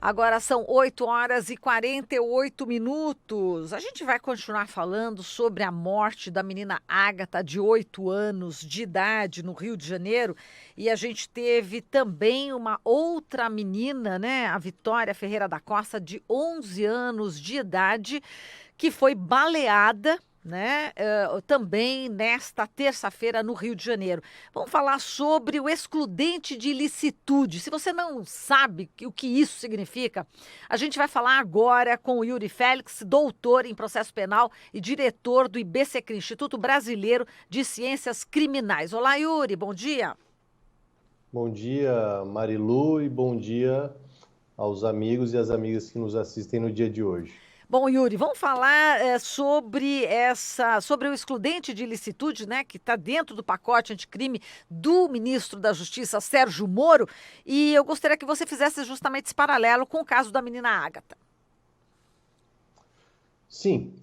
Agora são 8h48. A gente vai continuar falando sobre a morte da menina Ágata, de 8 anos de idade, no Rio de Janeiro. E a gente teve também uma outra menina, né? A Vitória Ferreira da Costa, de 11 anos de idade, que foi baleada, né? Também nesta terça-feira no Rio de Janeiro. Vamos falar sobre o excludente de ilicitude. Se você não sabe o que isso significa, a gente vai falar agora com o Yuri Félix, doutor em processo penal e diretor do IBCCRI, Instituto Brasileiro de Ciências Criminais. Olá, Yuri, bom dia. Bom dia, Marilu, e bom dia aos amigos e às amigas que nos assistem no dia de hoje. Bom, Yuri, vamos falar sobre o excludente de ilicitude, né, que está dentro do pacote anticrime do ministro da Justiça, Sérgio Moro, e eu gostaria que você fizesse justamente esse paralelo com o caso da menina Ágata. Sim,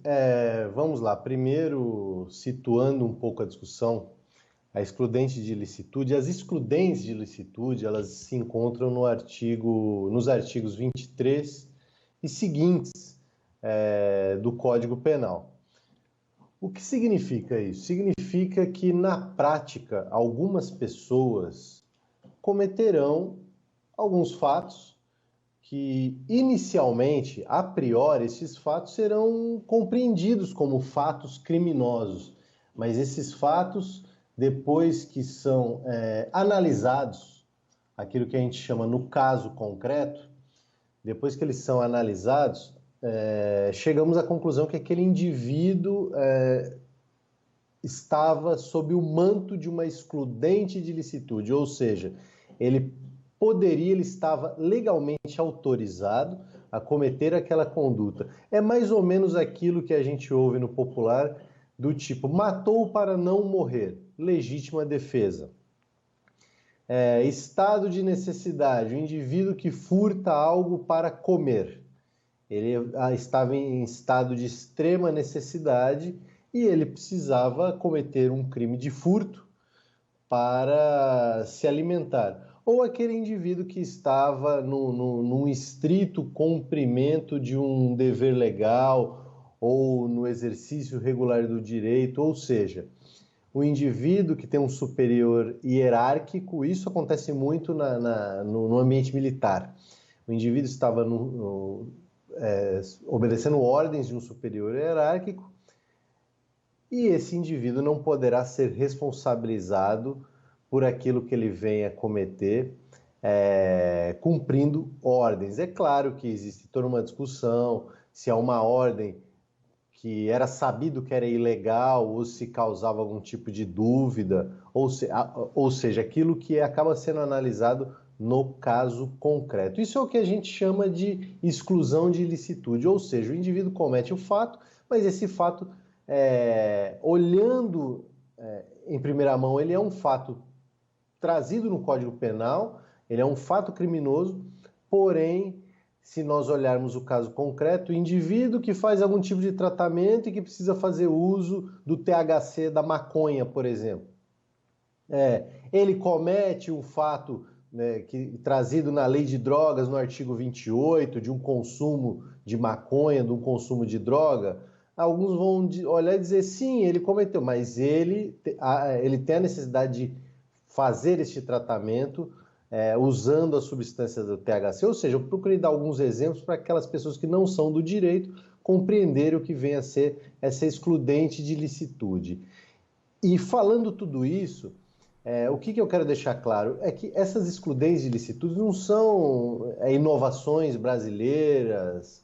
vamos lá. Primeiro, situando um pouco a discussão, a excludente de ilicitude, as excludentes de ilicitude, elas se encontram nos artigos 23 e seguintes do Código Penal. O que significa isso? Significa que, na prática, algumas pessoas cometerão alguns fatos que, inicialmente, a priori, esses fatos serão compreendidos como fatos criminosos, mas esses fatos, depois que são analisados, aquilo que a gente chama no caso concreto, depois que eles são analisados, chegamos à conclusão que aquele indivíduo estava sob o manto de uma excludente de ilicitude, ou seja, ele estava legalmente autorizado a cometer aquela conduta. É mais ou menos aquilo que a gente ouve no popular, do tipo, matou para não morrer, legítima defesa. Estado de necessidade, o indivíduo que furta algo para comer. Ele estava em estado de extrema necessidade e ele precisava cometer um crime de furto para se alimentar. Ou aquele indivíduo que estava num estrito cumprimento de um dever legal ou no exercício regular do direito, ou seja, o indivíduo que tem um superior hierárquico, isso acontece muito no ambiente militar. O indivíduo estava obedecendo ordens de um superior hierárquico e esse indivíduo não poderá ser responsabilizado por aquilo que ele venha cometer, cumprindo ordens. É claro que existe toda uma discussão se há uma ordem que era sabido que era ilegal ou se causava algum tipo de dúvida, ou seja, aquilo que acaba sendo analisado no caso concreto. Isso é o que a gente chama de exclusão de ilicitude, ou seja, o indivíduo comete o fato, mas esse fato, olhando em primeira mão, ele é um fato trazido no Código Penal, ele é um fato criminoso, porém, se nós olharmos o caso concreto, o indivíduo que faz algum tipo de tratamento e que precisa fazer uso do THC da maconha, por exemplo. Ele comete um fato trazido na lei de drogas, no artigo 28, de um consumo de maconha, de um consumo de droga. Alguns vão olhar e dizer, sim, ele cometeu, mas ele tem a necessidade de fazer este tratamento usando a substância do THC, ou seja, eu procurei dar alguns exemplos para aquelas pessoas que não são do direito compreenderem o que vem a ser essa excludente de ilicitude. E falando tudo isso, o que eu quero deixar claro é que essas excludentes de ilicitude não são inovações brasileiras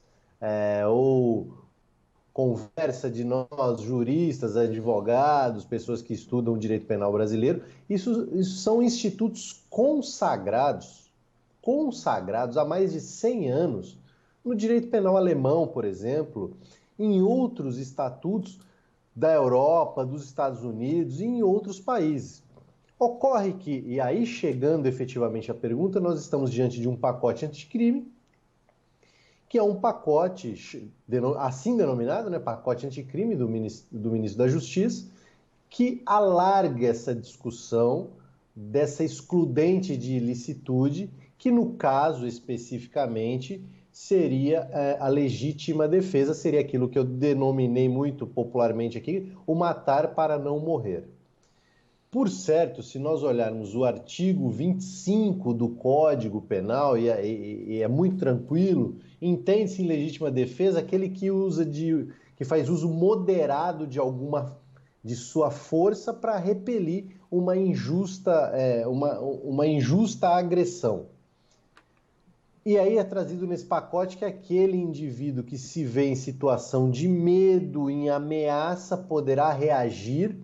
ou conversa de nós, juristas, advogados, pessoas que estudam o direito penal brasileiro. Isso são institutos consagrados há mais de 100 anos, no direito penal alemão, por exemplo, em outros estatutos da Europa, dos Estados Unidos e em outros países. Ocorre que, e aí chegando efetivamente à pergunta, nós estamos diante de um pacote anticrime, que é um pacote assim denominado, né, pacote anticrime do ministro da Justiça, que alarga essa discussão dessa excludente de ilicitude que no caso especificamente seria a legítima defesa, seria aquilo que eu denominei muito popularmente aqui, o matar para não morrer. Por certo, se nós olharmos o artigo 25 do Código Penal, e é muito tranquilo, entende-se em legítima defesa aquele que faz uso moderado de sua força para repelir uma injusta agressão. E aí é trazido nesse pacote que aquele indivíduo que se vê em situação de medo, em ameaça, poderá reagir.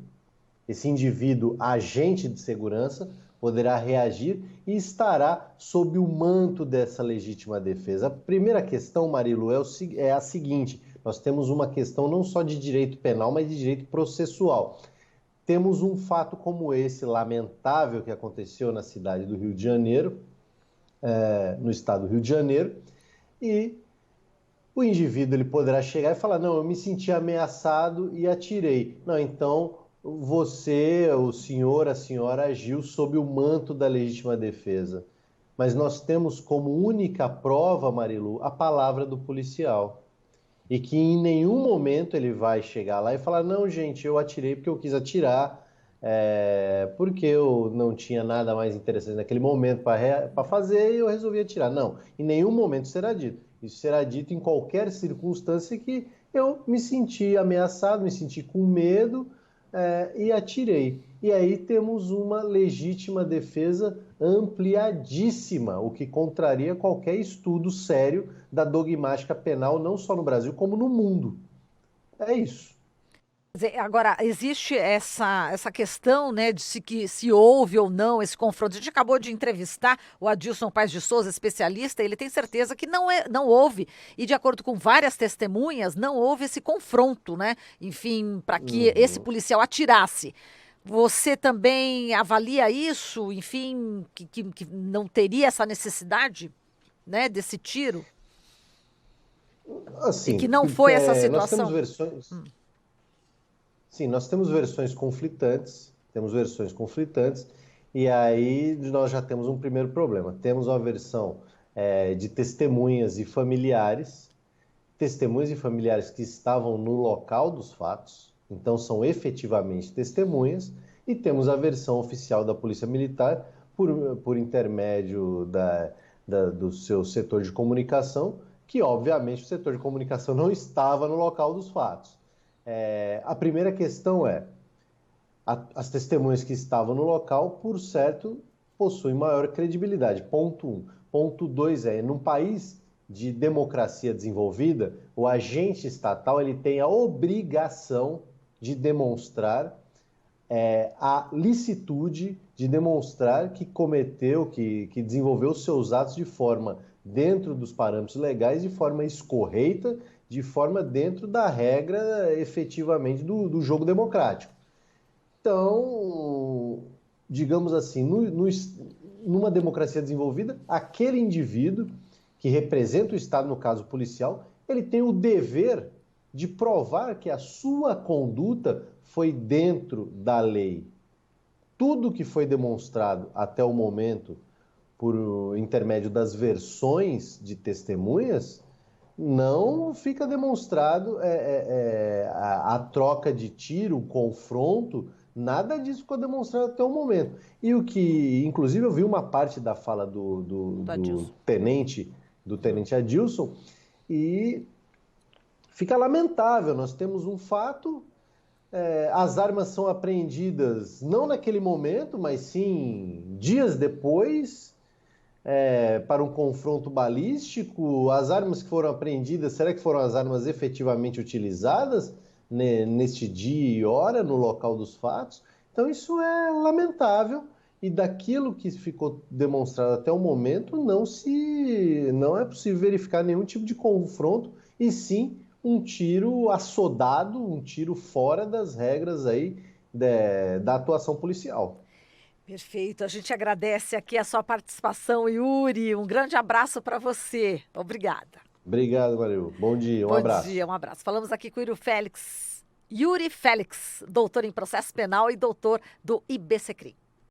Esse indivíduo, agente de segurança, poderá reagir e estará sob o manto dessa legítima defesa. A primeira questão, Marilu, é a seguinte: nós temos uma questão não só de direito penal, mas de direito processual. Temos um fato como esse, lamentável, que aconteceu na cidade do Rio de Janeiro, no estado do Rio de Janeiro, e o indivíduo ele poderá chegar e falar: não, eu me senti ameaçado e atirei. Não, então você, o senhor, a senhora agiu sob o manto da legítima defesa. Mas nós temos como única prova, Marilu, a palavra do policial. E que em nenhum momento ele vai chegar lá e falar: não, gente, eu atirei porque eu quis atirar, porque eu não tinha nada mais interessante naquele momento para fazer e eu resolvi atirar. Não, em nenhum momento será dito. Isso será dito em qualquer circunstância que eu me senti ameaçado, me senti com medo, e atirei. E aí temos uma legítima defesa ampliadíssima, o que contraria qualquer estudo sério da dogmática penal, não só no Brasil, como no mundo. É isso. Agora, existe essa questão, né, de se houve ou não esse confronto. A gente acabou de entrevistar o Adilson Paes de Souza, especialista, ele tem certeza que não houve, e de acordo com várias testemunhas, não houve esse confronto, né, enfim, para que esse policial atirasse. Você também avalia isso, enfim, que não teria essa necessidade, né, desse tiro? E que Assim, não foi essa nós temos situação? versões. Sim, nós temos versões conflitantes, e aí nós já temos um primeiro problema. Temos uma versão de testemunhas e familiares que estavam no local dos fatos, então são efetivamente testemunhas, e temos a versão oficial da Polícia Militar, por intermédio do seu setor de comunicação, que obviamente o setor de comunicação não estava no local dos fatos. A primeira questão as testemunhas que estavam no local, por certo, possuem maior credibilidade. Ponto 1. Ponto 2 num país de democracia desenvolvida, o agente estatal ele tem a obrigação de demonstrar a licitude, de demonstrar que cometeu, que desenvolveu seus atos de forma dentro dos parâmetros legais, de forma escorreita, de forma dentro da regra, efetivamente, do jogo democrático. Então, digamos assim, numa democracia desenvolvida, aquele indivíduo que representa o Estado, no caso policial, ele tem o dever de provar que a sua conduta foi dentro da lei. Tudo que foi demonstrado até o momento, por intermédio das versões de testemunhas, não fica demonstrado a troca de tiro, o confronto, nada disso ficou demonstrado até o momento. E o que, inclusive, eu vi uma parte da fala do tenente Adilson, e fica lamentável. Nós temos um fato, as armas são apreendidas não naquele momento, mas sim dias depois, para um confronto balístico. As armas que foram apreendidas, será que foram as armas efetivamente utilizadas neste dia e hora, no local dos fatos? Então isso é lamentável, e daquilo que ficou demonstrado até o momento, não é possível verificar nenhum tipo de confronto, e sim um tiro assodado, um tiro fora das regras aí da atuação policial. Perfeito, a gente agradece aqui a sua participação, Yuri. Um grande abraço para você. Obrigada. Obrigado, Marilu. Bom dia, um Bom abraço. dia, um abraço. Falamos aqui com o Yuri Félix, doutor em processo penal e doutor do IBCCRI.